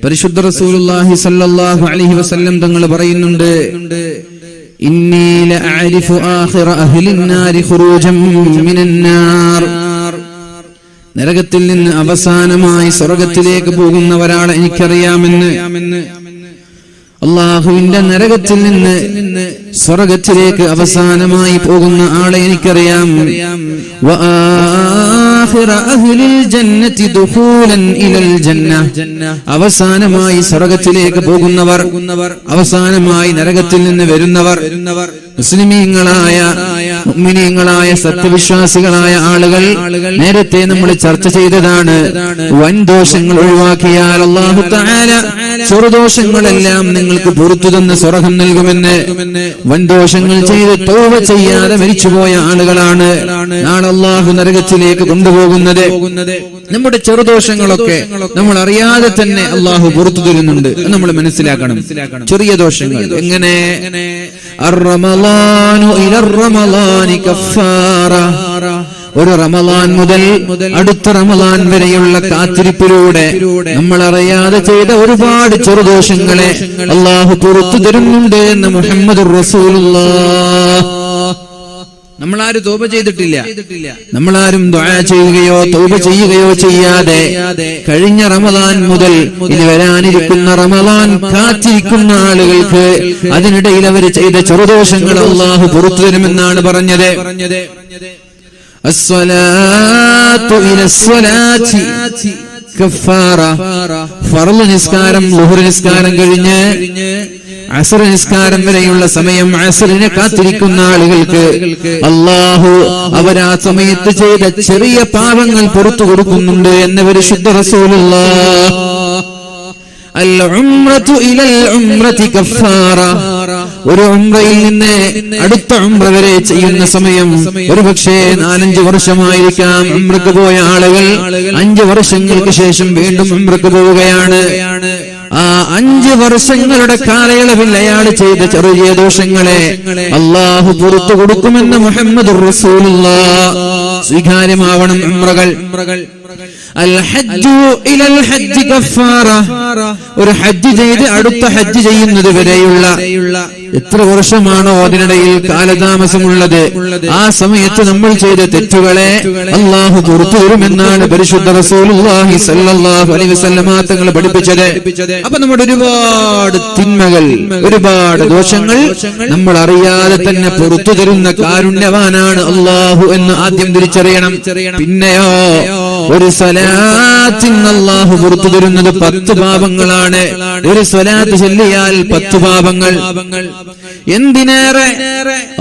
പരിശുദ്ധ റസൂലുള്ളാഹി സ്വല്ലല്ലാഹു അലൈഹി വസല്ലം തങ്ങൾ പറയുന്നുണ്ട്, ഇന്നി ലഅരിഫു ആഖിറ അഹ്ലിൻ നാരി ഖുറൂജൻ മിനൻ നാർ. നരകത്തിൽ നിന്ന് അവസാനമായി സ്വർഗ്ഗത്തിലേക്ക് പോകുന്ന ഒരാളെ എനിക്കറിയാമെന്ന്. അല്ലാഹുവിന്റെ നരകത്തിൽ നിന്ന് സ്വർഗ്ഗത്തിലേക്ക് അവസാനമായി പോകുന്ന ആളെ എനിക്കറിയാം. വആഖിറ അഹ്ലിൽ ജന്നതി ദുഖൂലൻ ഇലൽ ജന്ന. അവസാനമായി സ്വർഗ്ഗത്തിലേക്ക് പോകുന്നവർ, അവസാനമായി നരകത്തിൽ നിന്ന് വരുന്നവർ മുസ്ലിമീങ്ങളായ മുഅ്മിനീങ്ങളായ സത്യവിശ്വാസികളായ ആളുകൾ. നേരത്തെ നമ്മൾ ചർച്ച ചെയ്തതാണ്, വൻദോഷങ്ങൾ ഒഴിവാക്കിയാൽ അല്ലാഹു തആല ചെറുദോഷങ്ങളെല്ലാം നിങ്ങൾക്ക് പുറത്തു തന്ന് സ്വർഗ്ഗം നൽകുമെന്ന്. വൻദോഷങ്ങൾ ചെയ്ത് തൗബ ചെയ്യാതെ മരിച്ചുപോയ ആളുകളാണ് നാളെ അല്ലാഹു നരകത്തിലേക്ക് കൊണ്ടുപോകുന്നത്. നമ്മുടെ ചെറുദോഷങ്ങളൊക്കെ നമ്മൾ അറിയാതെ തന്നെ അല്ലാഹു പുറത്തു തരുന്നുണ്ട്, നമ്മൾ മനസ്സിലാക്കണം. ചെറിയ ദോഷങ്ങൾ എങ്ങനെ? അർറമളാനു ഇലർ റമളാനി കഫാറ. ഒരു റമളാൻ മുതൽ അടുത്ത റമളാൻ വരെയുള്ള കാത്തിരിപ്പിലൂടെ നമ്മൾ അറിയാതെ ചെയ്ത ഒരുപാട് ചെറുദോഷങ്ങളെ അല്ലാഹു പുറത്തു തരുന്നുണ്ട് എന്ന് മുഹമ്മദുർ റസൂലുള്ളാഹ്. നമ്മളാരും തൗബ ചെയ്തിട്ടില്ല, നമ്മളാരും ദുആ ചെയ്യുകയോ തൗബ ചെയ്യുകയോ ചെയ്യാതെ കഴിഞ്ഞ റമളാൻ മുതൽ ഇനി വരാനിരിക്കുന്ന റമളാൻ കാത്തിരിക്കുന്ന ആളുകൾക്ക് അതിനിടയിൽ അവർ ചെയ്ത ചെറുദോഷങ്ങൾ അല്ലാഹു പുറത്തു തരുമെന്നാണ് പറഞ്ഞത്. അസ്സലാത്തു ഇലസ്സലാത്തി കഫാറ. ഫർള് നിസ്കാരം, ളുഹ്ർ നിസ്കാരം കഴിഞ്ഞ് അസ്ർ നിസ്കാരം വരെയുള്ള സമയം അസ്റിനെ കാത്തിരിക്കുന്ന ആളുകൾക്ക് അല്ലാഹു അവരാ സമയത്ത് ചെയ്ത ചെറിയ പാപങ്ങൾ പുറത്തു കൊടുക്കുന്നുണ്ട് എന്ന് പരിശുദ്ധ റസൂലുള്ളാഹ്. അൽ ഉംറതു ഇലൽ ഉംറതി കഫാറ. ഒരു ഉംറയിൽ നിന്ന് അടുത്ത ഉംറ വരെ ചെയ്യുന്ന സമയം ഒരുപക്ഷേ 4-5 വർഷമായിരിക്കാം ഉംറക്ക് പോയ ആളുകൾ 5 വർഷങ്ങൾക്ക് ശേഷം വീണ്ടും ഉംറക്ക് പോവുകയാണ്. ആ 5 വർഷങ്ങളുടെ കാലയളവിൽ അയാൾ ചെയ്ത ചെറിയ ദോഷങ്ങളെ അല്ലാഹു പുറത്തു കൊടുക്കുമെന്ന് മുഹമ്മദുർ റസൂലുള്ളാഹ്. സ്വീകാര്യമാവണം ഉംറകൾ. അൽ ഹജ്ജു ഇലൽ ഹജ്ജി കഫാറ. ഒരു ഹജ്ജ് ചെയ്ത് അടുത്ത ഹജ്ജ് ചെയ്യുന്നത് വരെയുള്ള എത്ര വർഷമാണോ അതിനിടയിൽ കാലതാമസമുള്ളത്, ആ സമയത്ത് നമ്മൾ ചെയ്ത തെറ്റുകളെ അല്ലാഹു പുറത്തു തരുമെന്നാണ് പരിശുദ്ധ റസൂലുള്ളാഹി സ്വല്ലല്ലാഹു അലൈഹി വസല്ലം തങ്ങൾ പഠിപ്പിച്ചത്. അപ്പൊ നമ്മുടെ ഒരുപാട് തിന്മകൾ, ഒരുപാട് ദോഷങ്ങൾ നമ്മൾ അറിയാതെ തന്നെ പുറത്തു തരുന്ന കാരുണ്യവാനാണ് അല്ലാഹു എന്ന് ആദ്യം തിരിച്ചറിയണം. പിന്നെയോ ഒരു സ്വലാത്തിന് അല്ലാഹു പുറത്തു തരുന്നത് 10 പാപങ്ങളാണ്. ഒരു സ്വലാത്ത് ചൊല്ലിയാൽ 10 പാപങ്ങൾ. എന്തിനേറെ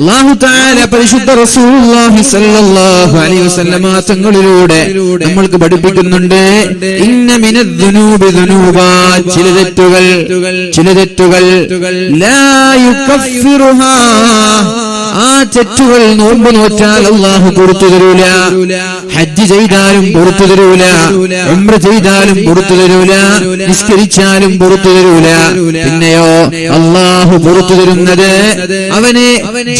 അല്ലാഹു തആല പരിശുദ്ധ റസൂലുള്ളാഹി സ്വല്ലല്ലാഹു അലൈഹി വസല്ലം തങ്ങളിലൂടെ നമ്മൾക്ക് പഠിപ്പിക്കുന്നുണ്ട്, ഇന്ന മിനദ്ദുനൂബി ദുനൂബാ. ചില തെറ്റുകൾ ലാ യുകഫിറുഹാ. ആ തെറ്റുകൾ നോമ്പ് നോറ്റാൽ അല്ലാഹു പുറത്തു തരൂല, ഹജ്ജ് ചെയ്താലും പുറത്തു തരൂല, ഉംറ ചെയ്താലും പുറത്തു തരൂല, നിസ്കരിച്ചാലും പുറത്തു തരൂല. പിന്നെയോ അല്ലാഹു പുറത്തു തരുന്നത് അവനെ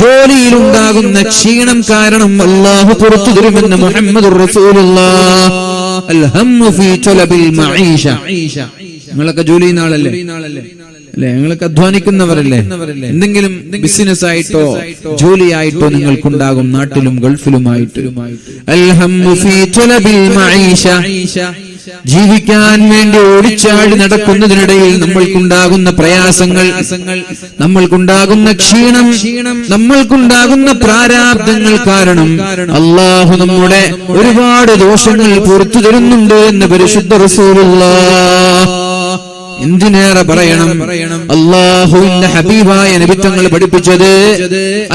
ജോലിയിലുണ്ടാകുന്ന ക്ഷീണം കാരണം അല്ലാഹു പുറത്തു തരുമെന്ന് മുഹമ്മദുർ റസൂലുള്ളാഹ്. അൽ ഹമ്മു ഫീ തലബിൽ മഈഷ. നിങ്ങളൊക്കെ ജോലി ചെയ്യുന്ന ആളല്ലേ അല്ലെ? നിങ്ങളൊക്കെ അധ്വാനിക്കുന്നവരല്ലേ? എന്തെങ്കിലും ബിസിനസ് ആയിട്ടോ ജോലിയായിട്ടോ നിങ്ങൾക്കുണ്ടാകും, നാട്ടിലും ഗൾഫിലുമായിട്ട്. അൽ ഹമ്മു ഫീ തലബിൽ മഈഷ. ജീവിക്കാൻ വേണ്ടി ഓടിച്ചാടി നടക്കുന്നതിനിടയിൽ നമ്മൾക്കുണ്ടാകുന്ന പ്രയാസങ്ങൾ, നമ്മൾക്കുണ്ടാകുന്ന ക്ഷീണം, നമ്മൾക്കുണ്ടാകുന്ന പ്രാരാബ്ദങ്ങൾ കാരണം അല്ലാഹു നമ്മുടെ ഒരുപാട് ദോഷങ്ങൾ പുറത്തു തരുന്നുണ്ട് എന്ന് പരിശുദ്ധ റസൂലുള്ളാഹ്. എന്തിനേറെ പറയണം, അല്ലാഹുവിന്റെ ഹബീബായ നബി തങ്ങൾ പഠിപ്പിച്ചത്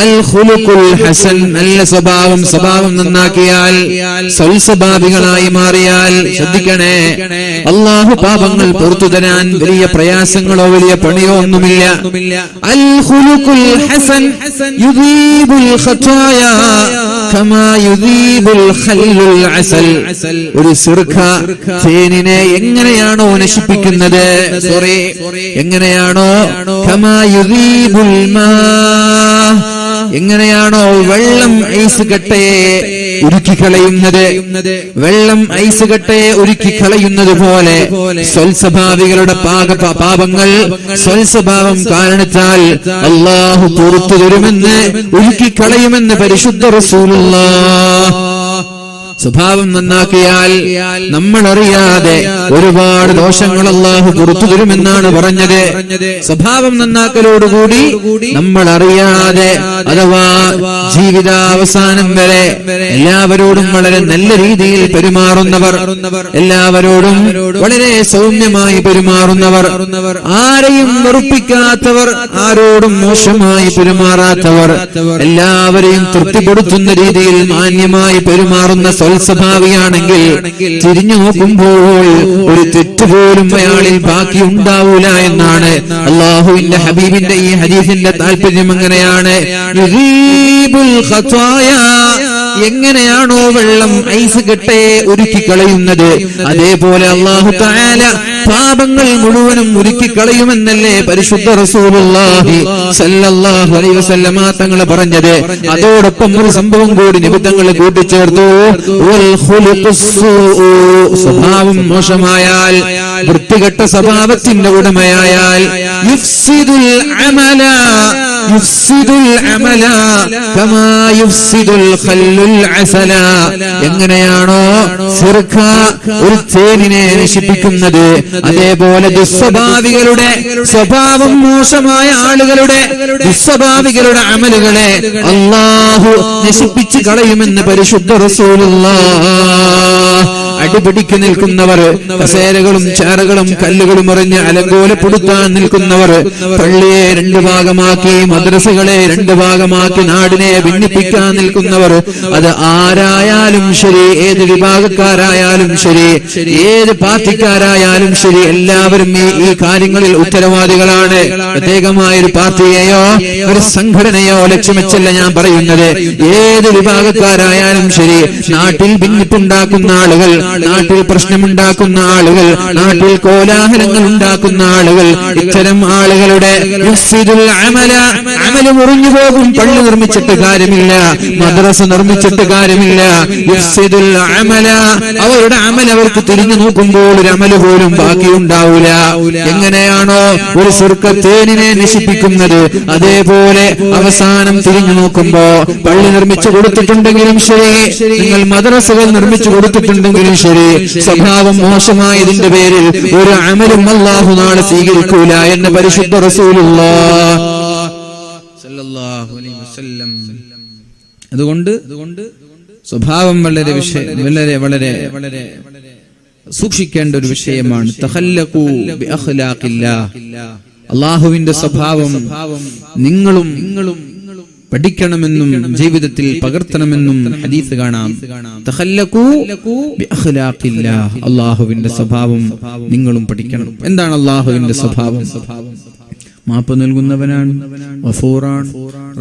അൽ ഖുലുഖുൽ ഹസൻ. നല്ല സ്വഭാവം നന്നാക്കിയാൽ, സൽസ്വഭാവികളായി മാറിയാൽ, ശ്രദ്ധിക്കണേ, അല്ലാഹു പാപങ്ങൾ പുറത്തു തരാൻ വലിയ പ്രയാസങ്ങളോ വലിയ പണിയോ ഒന്നുമില്ല. അൽ ഖുലുഖുൽ ഹസൻ യുദീബുൽ ഖതായാ കമാ യുദീബുൽ ഖല്ലുൽ അസൽ. ഒരു സിർഖ തേനിനെ എങ്ങനെയാണോ നശിപ്പിക്കുന്നത്, എങ്ങനെയാണോ കമാ യുദീബുൽ മാ, എങ്ങനെയാണോ വെള്ളം ഐസ് കട്ടയെ ഉരുക്കിക്കളയുന്നത്, വെള്ളം ഐസ് കട്ടയെ ഉരുക്കിക്കളയുന്നത് പോലെ സ്വൽസ്വഭാവികളുടെ പാപങ്ങൾ സ്വൽസ്വഭാവം കാരണത്താൽ അല്ലാഹു പുറത്തു തരുമെന്ന് ഉരുക്കിക്കളയുമെന്ന് പരിശുദ്ധ റസൂലുള്ളാഹ്. സ്വഭാവം നന്നാക്കിയാൽ നമ്മൾ അറിയാതെ ഒരുപാട് ദോഷങ്ങൾ അല്ലാഹു പുറത്തു തരുമെന്നാണ് പറഞ്ഞത്. സ്വഭാവം നന്നാക്കലോടുകൂടി നമ്മൾ അറിയാതെ അഥവാ ജീവിതാവസാനം വരെ എല്ലാവരോടും വളരെ നല്ല രീതിയിൽ പെരുമാറുന്നവർ, എല്ലാവരോടും വളരെ സൗമ്യമായി പെരുമാറുന്നവർ, ആരെയും വെറുപ്പിക്കാത്തവർ, ആരോടും മോശമായി പെരുമാറാത്തവർ, എല്ലാവരെയും തൃപ്തിപ്പെടുത്തുന്ന രീതിയിൽ മാന്യമായി പെരുമാറുന്ന സ്വഭാവിയാണെങ്കിൽ തിരിഞ്ഞു നോക്കുമ്പോൾ ഒരു തെറ്റുപോലും അയാളിൽ ബാക്കി ഉണ്ടാവൂല എന്നാണ് അല്ലാഹുവിന്റെ ഹബീബിന്റെ ഈ ഹദീസിന്റെ താല്പര്യം. അങ്ങനെയാണ് എങ്ങനെയാണോ വെള്ളം ഐസ് കട്ടയെ ഉരുക്കിക്കളയുന്നത്, അതേപോലെ അല്ലാഹു തആല പാപങ്ങൾ മുഴുവനും ഉരുക്കിക്കളയുമെന്നല്ലേ പരിശുദ്ധ റസൂലുള്ളാഹി സ്വല്ലല്ലാഹു അലൈഹി വസല്ലമ തങ്ങൾ പറഞ്ഞത്. അതോടൊപ്പം ഒരു സംഭവം കൂടി നിബിധങ്ങൾ കൂട്ടിച്ചേർത്തു. സ്വഭാവം മോശമായാൽ, വൃത്തികെട്ട സ്വഭാവത്തിന്റെ ഉടമയായാൽ യുഫ്സിദുൽ അമല കമാ യുഫ്സിദുൽ ഖല്ലുൽ അസല. എങ്ങനെയാണോ സിർഖ ഒരു തേനിനെ നശിപ്പിക്കുന്നത്, അതേപോലെ ദുസ്വഭാവികളുടെ സ്വഭാവം മോശമായ ആളുകളുടെ ദുസ്വഭാവികളുടെ അമലുകളെ അല്ലാഹു നശിപ്പിച്ചു കളയുമെന്ന് പരിശുദ്ധ റസൂലുള്ളാഹ്. അടിപിടിക്ക് നിൽക്കുന്നവർ, കസേരകളും ചേറുകളും കല്ലുകളും എറിഞ്ഞ് അലങ്കോലപ്പെടുത്താൻ നിൽക്കുന്നവർ, പള്ളിയെ രണ്ടു ഭാഗമാക്കി, മദ്രസകളെ രണ്ടു ഭാഗമാക്കി നാടിനെ ഭിന്നിപ്പിക്കാൻ നിൽക്കുന്നവർ, അത് ആരായാലും ശരി, ഏത് വിഭാഗക്കാരായാലും ശരി, ഏത് പാർട്ടിക്കാരായാലും ശരി, എല്ലാവരും ഈ കാര്യങ്ങളിൽ ഉത്തരവാദികളാണ്. പ്രത്യേകമായൊരു പാർട്ടിയെയോ ഒരു സംഘടനയോ ലക്ഷ്യം ഞാൻ പറയുന്നത്. ഏത് വിഭാഗക്കാരായാലും ശരി, നാട്ടിൽ ഭിന്നിപ്പുണ്ടാക്കുന്ന ആളുകൾ, നാട്ടിൽ പ്രശ്നമുണ്ടാക്കുന്ന ആളുകൾ, നാട്ടിൽ കോലാഹലങ്ങൾ ഉണ്ടാക്കുന്ന ആളുകൾ, ഇത്തരം ആളുകളുടെ അമല് മുറിഞ്ഞു പോകും. പള്ളി നിർമ്മിച്ചിട്ട് കാര്യമില്ല, മദ്രസ നിർമ്മിച്ചിട്ട് കാര്യമില്ല. അവരുടെ അമൽ അവർക്ക് തിരിഞ്ഞു നോക്കുമ്പോൾ ഒരു അമല് പോലും ബാക്കിയുണ്ടാവൂല. എങ്ങനെയാണോ ഒരു സ്വർഗ്ഗത്തേനിനെ നശിപ്പിക്കുന്നത്, അതേപോലെ അവസാനം തിരിഞ്ഞു നോക്കുമ്പോ പള്ളി നിർമ്മിച്ചു കൊടുത്തിട്ടുണ്ടെങ്കിലും ശരി, നിങ്ങൾ മദ്രസകൾ നിർമ്മിച്ചു കൊടുത്തിട്ടുണ്ടെങ്കിലും ശരി, സ്വഭാവം മോശമായതിന്റെ പേരിൽ ഒരു അമലും അല്ലാഹു നാളെ സ്വീകരിക്കൂല എന്ന് പരിശുദ്ധ റസൂലുള്ളാഹി സ്വല്ലല്ലാഹു അലൈഹി വസല്ലം. അതുകൊണ്ട് സ്വഭാവം വളരെ വളരെ വളരെ സൂക്ഷിക്കേണ്ട ഒരു വിഷയമാണ്. തഖല്ലഖൂ ബിഅഖ്ലാഖില്ലാഹ്. അല്ലാഹുവിന്റെ സ്വഭാവം നിങ്ങളും പഠിക്കണമെന്നും ജീവിതത്തിൽ പകർത്തണമെന്നും ഹദീസ് കാണാം. തഖല്ലഖൂ ബിഅഖ്ലാഖില്ലാഹ്. അല്ലാഹുവിന്റെ സ്വഭാവം നിങ്ങളും പഠിക്കണം. എന്താണ് അല്ലാഹുവിന്റെ സ്വഭാവം? മാപ്പ് നൽകുന്നവനാണ്, ഗഫൂറാണ്,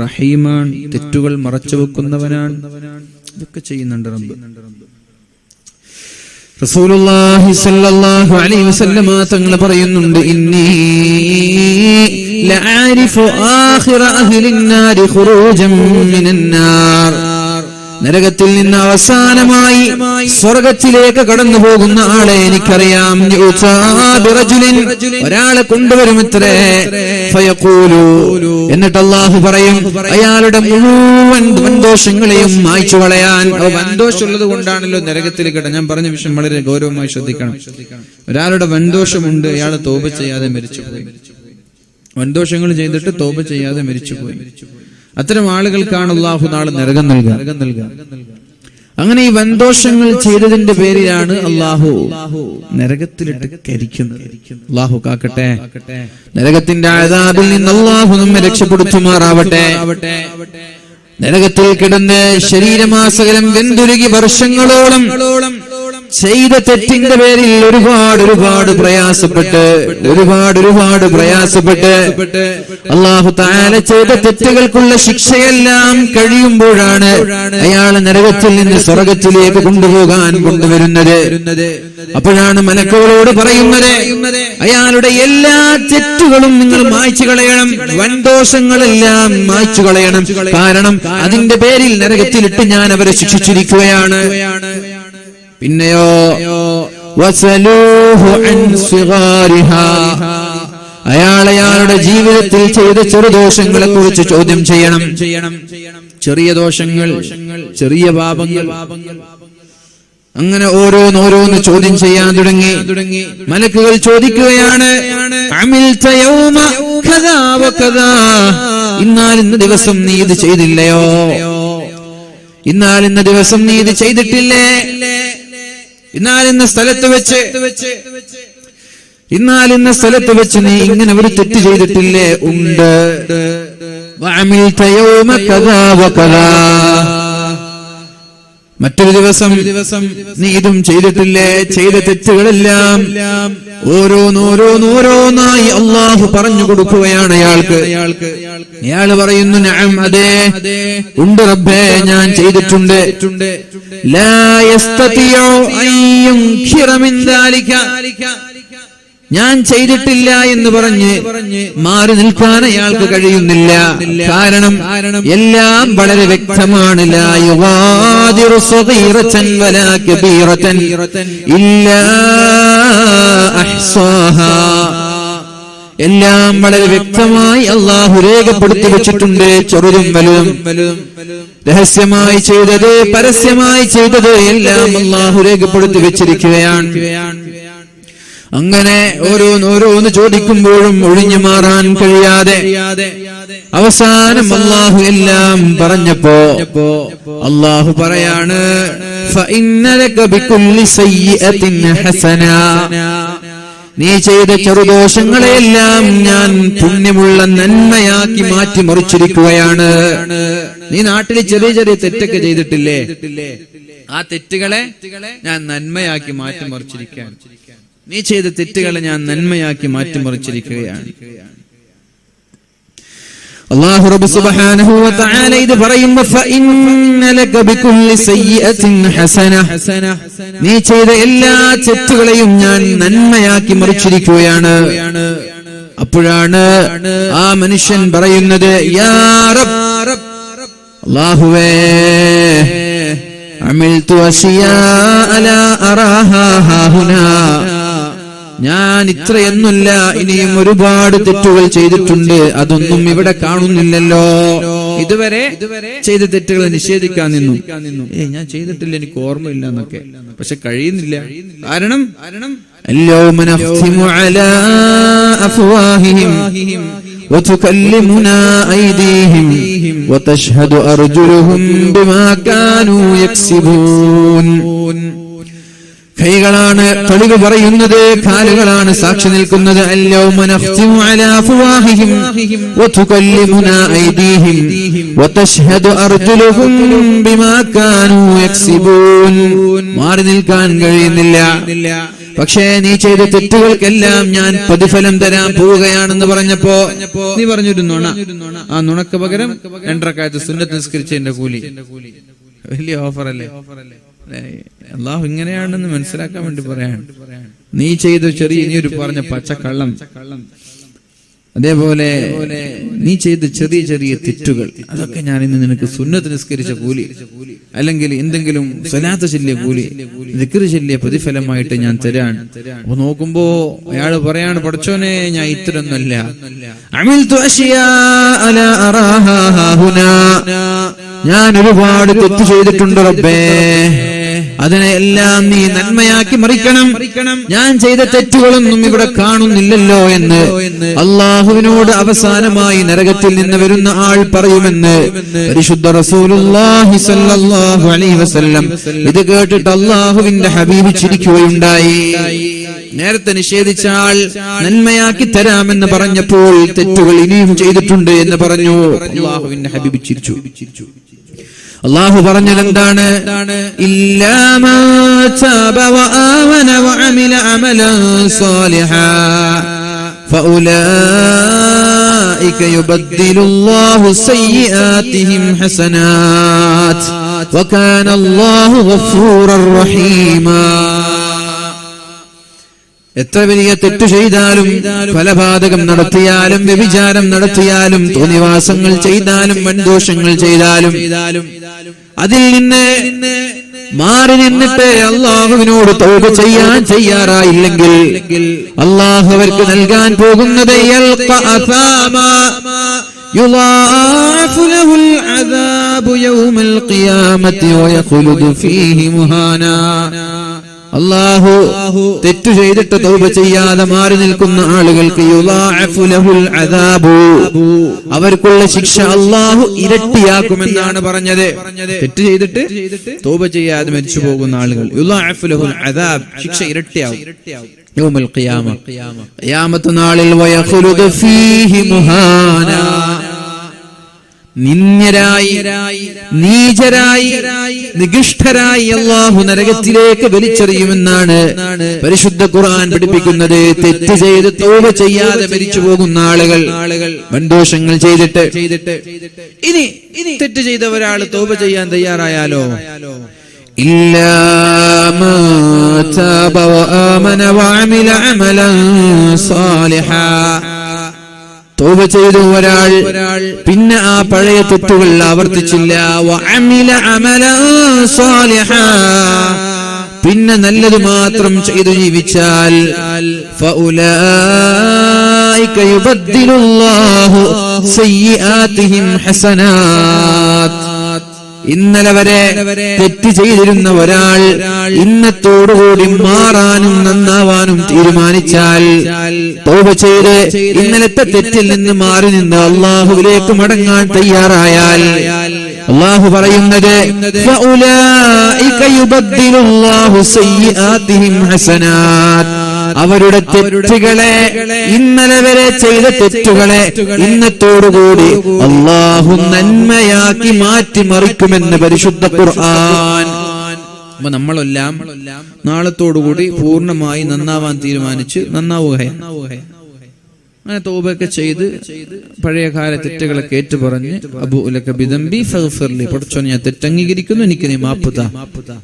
റഹീമാണ്, തെറ്റുകൾ മറച്ചു വെക്കുന്നവനാണ്. ഇതൊക്കെ ചെയ്യുന്നുണ്ട് റബ്ബ്. റസൂലുള്ളാഹി സ്വല്ലല്ലാഹു അലൈഹി വസല്ലമ തങ്ങൾ പറയുന്നുണ്ട്, ഇന്നി ലഅരിഫു ആഖിറ അഹ്ലിൻ നാരി ഖുറൂജൻ മിനൻ നാർ. നരകത്തിൽ നിന്ന് അവസാനമായി സ്വർഗത്തിലേക്ക് കടന്നു പോകുന്ന ആളെ എനിക്കറിയാം. ഒരാളെ കൊണ്ടുവരുമത്രേ, എന്നിട്ട് അല്ലാഹു പറയും അയാളുടെ മുഴുവൻ വൻദോഷങ്ങളെയും മായ്ച്ചു കളയാൻ. വൻദോഷമുള്ളത് കൊണ്ടാണല്ലോ നരകത്തിൽ കിട. ഞാൻ പറഞ്ഞ വിഷയം വളരെ ഗൗരവമായി ശ്രദ്ധിക്കണം. ഒരാളുടെ വൻദോഷമുണ്ട്, അയാൾ തൗബ ചെയ്യാതെ മരിച്ചുപോയി. വൻദോഷങ്ങൾ ചെയ്തിട്ട് തൗബ ചെയ്യാതെ മരിച്ചുപോയി. അത്തരം ആളുകൾക്കാണ് അല്ലാഹു നാളെ നരകം നൽകുക. അങ്ങനെ ഈ വൻദോഷങ്ങൾ ചെയ്തതിന്റെ പേരിലാണ് അല്ലാഹു നരകത്തിലിട്ട് കരിക്കുന്നത്. അല്ലാഹു കാക്കട്ടെ. നരകത്തിന്റെ അദാബിൽ നിന്ന് അല്ലാഹു നമ്മെ രക്ഷപ്പെടുത്തുമാറാവട്ടെ. നരകത്തിൽ കിടന്ന് ശരീരമാസകലം വെന്തുരുകി വർഷങ്ങളോളം ചെയ്ത തെറ്റിന്റെ പേരിൽ ഒരുപാട് പ്രയാസപ്പെട്ട് അല്ലാഹു തആല ചെയ്ത തെറ്റുകൾക്കുള്ള ശിക്ഷയെല്ലാം കഴിയുമ്പോഴാണ് അയാളെ നരകത്തിൽ നിന്ന് സ്വർഗ്ഗത്തിലേക്ക് കൊണ്ടുവരുന്നത്. അപ്പോഴാണ് മലക്കുകളോട് പറയുന്നത്, അയാളുടെ എല്ലാ തെറ്റുകളും നിങ്ങൾ മായ്ച്ചു കളയണം, വൻദോഷങ്ങളെല്ലാം മായ്ച്ചു കളയണം. കാരണം അതിന്റെ പേരിൽ നരകത്തിലിട്ട് ഞാൻ അവരെ ശിക്ഷിച്ചിരിക്കുകയാണ്. പിന്നെയോ വസലൂഹു അൻ സിഗാരിഹാ, അയാളുടെ ജീവിതത്തിൽ ചെയ്ത ചെറുദോഷങ്ങളെ കുറിച്ച് ചോദ്യം ചെയ്യണം. ചെറിയ ദോഷങ്ങൾ, ചെറിയ പാപങ്ങൾ, അങ്ങനെ ഓരോന്ന് ചോദ്യം ചെയ്യാൻ തുടങ്ങി. മലക്കുകൾ ചോദിക്കുകയാണ്, അമിൽത യൗമ കദാ വകദാ, ഇന്ന ദിവസം നീ ഇത് ചെയ്തില്ലയോ? ഇന്ന ദിവസം നീ ഇത് ചെയ്തിട്ടില്ലേ? ഇന്ന സ്ഥലത്ത് വെച്ച് നീ ഇങ്ങനെ ഒരു തെറ്റ് ചെയ്തിട്ടില്ലേ? ഉണ്ട്. വഅമിൽത യൗമ കദാ വകദാ, മറ്റൊരു ദിവസം നീ ഇതും ചെയ്തിട്ടില്ലേ? ചെയ്ത തെറ്റുകളെല്ലാം ഓരോന്നായി അല്ലാഹു പറഞ്ഞു കൊടുക്കുകയാണ് അയാൾക്ക്. അയാൾ പറയുന്നു, നഅം, അതെ, ഉണ്ട് റബ്ബേ, ഞാൻ ചെയ്തിട്ടുണ്ട്. ലാ യസ്തതിഉ അൻ യുൻകിറ മിൻ ദാലിക, ഞാൻ ചെയ്തിട്ടില്ല എന്ന് പറഞ്ഞ് മാറി നിൽക്കാൻ അയാൾക്ക് കഴിയുന്നില്ല. കാരണം എല്ലാം വളരെ വ്യക്തമാണ്. ലാ യുഗാദിറു സഗീറതൻ വലാ കബീറതൻ ഇല്ലാ അഹ്സാഹാ, എല്ലാം വളരെ വ്യക്തമായി അല്ലാഹു രേഖപ്പെടുത്തി വെച്ചിട്ടുണ്ട്. ചെറുതും വലുതും, രഹസ്യമായി ചെയ്തത്, പരസ്യമായി ചെയ്തത്, എല്ലാം അല്ലാഹു രേഖപ്പെടുത്തി വെച്ചിരിക്കുകയാണ്. അങ്ങനെ ഓരോന്ന് ചോദിക്കുമ്പോഴും ഒഴിഞ്ഞു മാറാൻ കഴിയാതെ അവസാനം അല്ലാഹു എല്ലാം പറഞ്ഞപ്പോ അല്ലാഹു പറയാണ്, ഫഇന്നലക ബികുല്ലി സയ്യിഅത്തിൻ ഹസന, നീ ചെയ്ത ചെറുദോഷങ്ങളെയെല്ലാം ഞാൻ പുണ്യമുള്ള നന്മയാക്കി മാറ്റി മറിച്ചിരിക്കുകയാണ്. നീ നാട്ടിൽ ചെറിയ തെറ്റൊക്കെ ചെയ്തിട്ടില്ലേ? ആ തെറ്റുകളെ ഞാൻ നന്മയാക്കി മാറ്റി മറിച്ചിരിക്കുകയാണ്. നീ ചെയ്ത തെറ്റുകളെ ഞാൻ നന്മയാക്കി മാറ്റിമറിച്ചിരിക്കുകയാണ്. അല്ലാഹു റബ്ബ് സുബ്ഹാനഹു വ തആല ഇത് പറയുമ്പോൾ ഫഇന്നലക ബികുല്ലി സയ്യിഅത്തിൻ ഹസന, നീ ചെയ്ത എല്ലാ തെറ്റുകളെയും ഞാൻ നന്മയാക്കി മറിച്ചിരിക്കുകയാണ്. അപ്പോഴാണ് ആ മനുഷ്യൻ പറയുന്നത്, യാ റബ്ബ്, അല്ലാഹുവേ, അമിൽതു അശിയാ ലാ അറാഹാ ഹാഹുനാ, ഞാൻ ഇത്രയൊന്നുമില്ല, ഇനിയും ഒരുപാട് തെറ്റുകൾ ചെയ്തിട്ടുണ്ട്, അതൊന്നും ഇവിടെ കാണുന്നില്ലല്ലോ. ഇതുവരെ ചെയ്ത തെറ്റുകൾ നിഷേധിക്കാൻ നിന്നു. ഞാൻ ചെയ്തിട്ടില്ല, എനിക്ക് ഓർമ്മയില്ല എന്നൊക്കെ. പക്ഷെ കഴിയുന്നില്ല. കാരണം اليوم نختم على أفواههم وتكلمنا أيديهم وتشهد أرجلهم بما كانوا يكسبون. കൈകളാണ് തെളിവ് പറയുന്നത്, കാലുകളാണ് സാക്ഷി നിൽക്കുന്നത്. അൽയൗമ നഖ്തിമു അലാ അഫ്വാഹിഹിം വതുകല്ലിമുനാ ഐദീഹിം വതശ്ഹദു അർജുലുഹും ബിമാ കാനൂ യക്സിബൂൻ. മാറി നിൽക്കാൻ കഴിയുന്നില്ല. പക്ഷേ നീ ചെയ്ത തെറ്റുകൾക്കെല്ലാം ഞാൻ പ്രതിഫലം തരാൻ പോവുകയാണെന്ന് പറഞ്ഞപ്പോ നീ പറഞ്ഞൊരു നുണ. ആ നുണക്ക് പകരം 2 റക്അത്ത് സുന്നത്ത് നിസ്കരിച്ചതിന്റെ കൂലി. വലിയ ഓഫറല്ലേ? അല്ലാഹു ഇങ്ങനെയാണെന്ന് മനസ്സിലാക്കാൻ വേണ്ടി പറയാണ്. നീ ചെയ്ത നീ ഒരു പറഞ്ഞ പച്ചക്കള്ളം, അതേപോലെ നീ ചെയ്ത ചെറിയ തെറ്റുകൾ, അതൊക്കെ ഞാൻ ഇന്ന് നിനക്ക് സുന്നത്ത് നിസ്കരിച്ച കൂലി, അല്ലെങ്കിൽ എന്തെങ്കിലും സ്വലാത്ത് ചൊല്ലിയ കൂലി, ദിക്ർ ചൊല്ലിയ പ്രതിഫലമായിട്ട് ഞാൻ തരാൻ. അപ്പൊ നോക്കുമ്പോ അയാള് പറയാണ്, പടച്ചോനെ, ഞാൻ ഇത്രയൊന്നുമല്ല, അമിൽതു അശിയാ ലാ അറാഹാ ഹാഹുനാ, ഞാൻ ഒരുപാട് തെറ്റ് ചെയ്തിട്ടുണ്ട് റബ്ബേ, അതിനെല്ലാം നീ നന്മയാക്കി മറിക്കണം. ഞാൻ ചെയ്ത തെറ്റുകളൊന്നും ഇവിടെ കാണുന്നില്ലല്ലോ എന്ന് അല്ലാഹുവിനോട് അവസാനമായി നരകത്തിൽ നിന്ന് വരുന്ന ആൾ പറയുമെന്ന് പരിശുദ്ധ റസൂലുള്ളാഹി സ്വല്ലല്ലാഹു അലൈഹി വസല്ലം ഇത് കേട്ടിട്ട് അല്ലാഹുവിന്റെ ഹബീബ് ചിരിക്കുകയുണ്ടായി. നേരത്തെ നിഷേധിച്ച ആൾ നന്മയാക്കി തരാമെന്ന് പറഞ്ഞപ്പോൾ തെറ്റുകൾ ഇനിയും ചെയ്തിട്ടുണ്ട് എന്ന് പറഞ്ഞു. അല്ലാഹുവിന്റെ ഹബീബ് ചിരിച്ചു. അല്ലാഹു പറഞ്ഞത് എന്താണ്? ഇല്ലാ മാ താബ വആമന വഅമില അമലൻ സാലിഹാ ഫഉലൈക യുബദ്ദിലുല്ലാഹു സയ്യിആതിഹിം ഹസനാത് വകാന അല്ലാഹു ഗഫൂറർ റഹീമാ. എത്ര വലിയ തെറ്റ് ചെയ്താലും, കൊലപാതകം നടത്തിയാലും, വ്യഭിചാരം നടത്തിയാലും, തോന്നിവാസങ്ങൾ ചെയ്താലും, വൻദോഷങ്ങൾ ചെയ്താലും അതിൽ നിന്ന് മാറി നിന്നിട്ട് അല്ലാഹുവിനോട് തൗബ ചെയ്യാൻ തയ്യാറായില്ലെങ്കിൽ അല്ലാഹു അവർക്ക് നൽകാൻ പോകുന്നത് യുളാഅഫു ലഹുൽ അദാബു യൗമൽ ഖിയാമത്തി വയഖുലുദു ഫീഹി മുഹാനാ. അല്ലാഹു തെറ്റു ചെയ്തിട്ട് തൗബ ചെയ്യാതെ മാറി നിൽക്കുന്ന ആളുകൾക്ക് യുളാഅഫു ലഹുൽ അദാബു, അവർക്കുള്ള ശിക്ഷ അല്ലാഹു ഇരട്ടിയാക്കുമെന്നാണ് പറഞ്ഞത്. തെറ്റ് ചെയ്തിട്ട് തൗബ ചെയ്യാതെ മരിച്ചു പോകുന്ന ആളുകൾ യുളാഅഫു ലഹുൽ അദാബ്, ശിക്ഷ ഇരട്ടിയാവും യൗമൽ ഖിയാമ, ഖിയാമത്ത് നാളിൽ. വയഖുലുദു ഫീഹി മുഹാനാ, നിന്ദ്യരായി, നീചരായി, നികൃഷ്ടരായി അല്ലാഹു നരകത്തിലേക്ക് വലിച്ചെറിയുമെന്നാണ് പരിശുദ്ധ ഖുർആൻ പഠിപ്പിക്കുന്നത്. തെറ്റ് ചെയ്ത് തൗബ ചെയ്യാതെ മരിച്ചു പോകുന്ന ആളുകൾ, വൻദോഷങ്ങൾ ചെയ്തിട്ട്. ഇനി തെറ്റ് ചെയ്ത ഒരാൾ തൗബ ചെയ്യാൻ തയ്യാറായാലോ? ഇല്ലാ മാ താബ വആമന വഅമില അമലൻ സാലിഹാ, തൗബ ചെയ്തു ഒരാൾ, പിന്നെ ആ പഴയ തെറ്റുകൾ ആവർത്തിച്ചില്ല. വഅമില അമലൻ സാലിഹാ, പിന്നെ നല്ലത് മാത്രം ചെയ്തു ജീവിച്ചാൽ ഫഉലൈക യുബദ്ദിലുല്ലാഹു സയ്യിആതിഹിം ഹസനാത്. ഇന്നലെ വരെ തെറ്റ് ചെയ്തിരുന്ന ഒരാൾ ഇന്നത്തോടുകൂടി മാറാനും നന്നാവാനും തീരുമാനിച്ചാൽ, തൗബ ചെയ്ത് ഇന്നലത്തെ തെറ്റിൽ നിന്ന് മാറി നിന്ന് അല്ലാഹുവിലേക്ക് മടങ്ങാൻ തയ്യാറായാൽ, അല്ലാഹു പറയുന്നത് ഫഉലൈക യുബദ്ദിലുല്ലാഹു സയ്യിആതിഹിം ഹസനാത്, അവരുടെ തെറ്റുകളെ, ഇന്നലെ വരെ ചെയ്ത തെറ്റുകളെ ഇന്നത്തോടുകൂടി അല്ലാഹു നന്മയാക്കി മാറ്റിമറിക്കുമെന്ന് പരിശുദ്ധ ഖുർആൻ. അപ്പൊ നമ്മളെല്ലാം നാളത്തോടുകൂടി പൂർണ്ണമായി നന്നാവാൻ തീരുമാനിച്ച് നന്നാവുകയാണ്. അങ്ങനെ തൗബയൊക്കെ ചെയ്ത് പഴയ കാല തെറ്റുകളൊക്കെ ഏറ്റുപറഞ്ഞ് അബൂലക ബിദംബി ഫഗ്ഫിർലി, പടച്ചോനെ ഞാൻ തെറ്റംഗീകരിക്കുന്നു, എനിക്ക് നീ മാപ്പ് താ,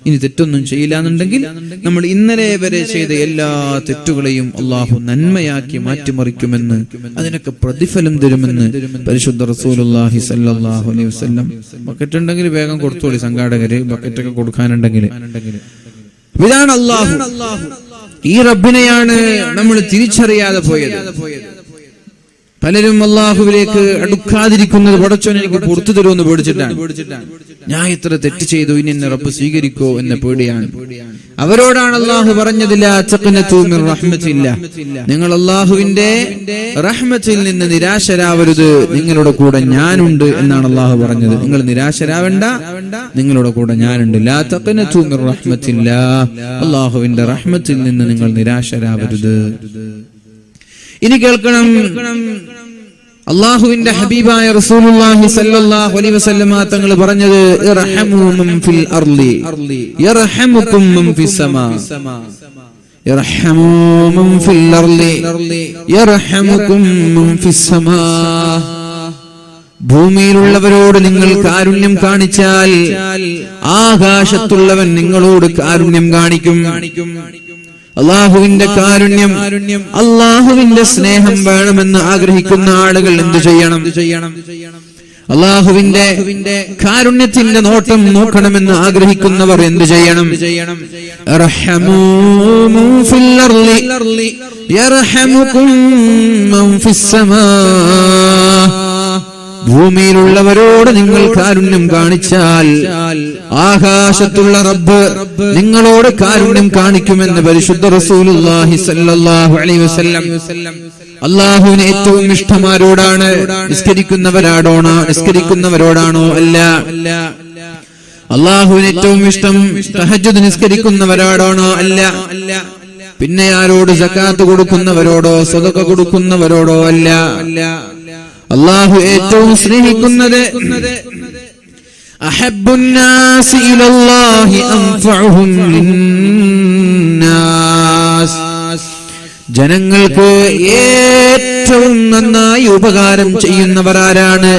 ഇനി തെറ്റൊന്നും ചെയ്യില്ല എന്നുണ്ടെങ്കിൽ നമ്മൾ ഇന്നലെ വരെ ചെയ്ത എല്ലാ തെറ്റുകളെയും അല്ലാഹു നന്മയാക്കി മാറ്റിമറിക്കുമെന്ന്, അതിനൊക്കെ പ്രതിഫലം തരുമെന്ന് പരിശുദ്ധ റസൂലുള്ളാഹി സ്വല്ലല്ലാഹു അലൈഹി വസല്ലം. ബക്കറ്റ് ഉണ്ടെങ്കിൽ വേഗം കൊടുത്തോളി സംഘാടകര്, ബക്കറ്റൊക്കെ കൊടുക്കാനുണ്ടെങ്കിൽ. ഇതാണ് അല്ലാഹു. ഈ റബ്ബിനെയാണ് നമ്മൾ തിരിച്ചറിയാതെ പോയത്. പലരും അല്ലാഹുവിലേക്ക് അടുക്കാതിരിക്കുന്നത് പടച്ചോൻ എനിക്ക് പുറത്തു തരുമെന്ന് പേടിച്ചിട്ടാണ്. ഞാൻ ഇത്ര തെറ്റ് ചെയ്തു, ഇനി എന്നെ റബ്ബ് സ്വീകരിക്കോ എന്ന പേടിയാണ്. അവരോടാണ് അല്ലാഹു പറഞ്ഞത് ലാ തഖ്നതു മിർ റഹ്മത്തില്ലാഹ്, നിങ്ങൾ അല്ലാഹുവിന്റെ റഹ്മത്തിൽ നിന്ന് നിരാശരാവരുത്, നിങ്ങളുടെ കൂടെ ഞാനുണ്ട് എന്നാണ് അല്ലാഹു പറഞ്ഞത്. നിങ്ങൾ നിരാശരാവണ്ട, നിങ്ങളുടെ കൂടെ ഞാനുണ്ട്. ലാ തഖ്നതു മിർ റഹ്മത്തില്ലാഹ്, അല്ലാഹുവിന്റെ റഹ്മത്തിൽ നിന്ന് നിങ്ങൾ നിരാശരാവരുത്. ഇനി കേൾക്കണം, അല്ലാഹുവിന്റെ ഹബീബായ റസൂലുള്ളാഹി സ്വല്ലല്ലാഹു അലൈഹി വസല്ലമ തങ്ങൾ പറഞ്ഞത് ഇർഹമു മൻ ഫിൽ അർളി യർഹമുകും മൻ ഫിസ് സമാ, ഇർഹമു മൻ ഫിൽ അർളി യർഹമുകും മൻ ഫിസ് സമാ. ഭൂമിയിലുള്ളവരോട് നിങ്ങൾ കാരുണ്യം കാണിച്ചാൽ ആകാശത്തുള്ളവൻ നിങ്ങളോട് കാരുണ്യം കാണിക്കും. അല്ലാഹുവിന്റെ കാരുണ്യം, അല്ലാഹുവിന്റെ സ്നേഹം വേണമെന്ന് ആഗ്രഹിക്കുന്ന ആളുകൾ എന്തു ചെയ്യണം? അല്ലാഹുവിന്റെ കാരുണ്യത്തിന്റെ നോട്ടം നോക്കണമെന്ന് ആഗ്രഹിക്കുന്നവർ എന്തു ചെയ്യണം? ഇർഹമൂ മൻ ഫിൽ അർളി യർഹമുകും മൻ ഫിസ് സമാ. ഭൂമിയിലുള്ളവരോട് നിങ്ങൾ കാരുണ്യം കാണിച്ചാൽ ആകാശത്തുള്ള റബ്ബ് നിങ്ങളോട് കാരുണ്യം കാണിക്കുമെന്ന് പരിശുദ്ധ റസൂലുള്ളാഹി സ്വല്ലല്ലാഹു അലൈഹി വസല്ലം. അല്ലാഹുവിന് ഏറ്റവും ഇഷ്ടമാരോടാണ്? നിസ്കരിക്കുന്നവരോടാണോ? അല്ല. അല്ലാഹുവിന് ഏറ്റവും ഇഷ്ടം തഹജ്ജുദ് നിസ്കരിക്കുന്നവരോടാണോ? അല്ല. പിന്നെ ആരോട്? സകാത്ത് കൊടുക്കുന്നവരോടോ സദഖ കൊടുക്കുന്നവരോടോ? അല്ല. അല്ലാഹു ഏറ്റവും സ്നേഹിക്കുന്നത് അഹബ്ബുന്നാസി ഇലല്ലാഹി അൻഫഉഹും ലിന്നാസ്. ജനങ്ങൾക്ക് ഏറ്റവും നന്നായി ഉപകാരം ചെയ്യുന്നവർ ആരാണ്?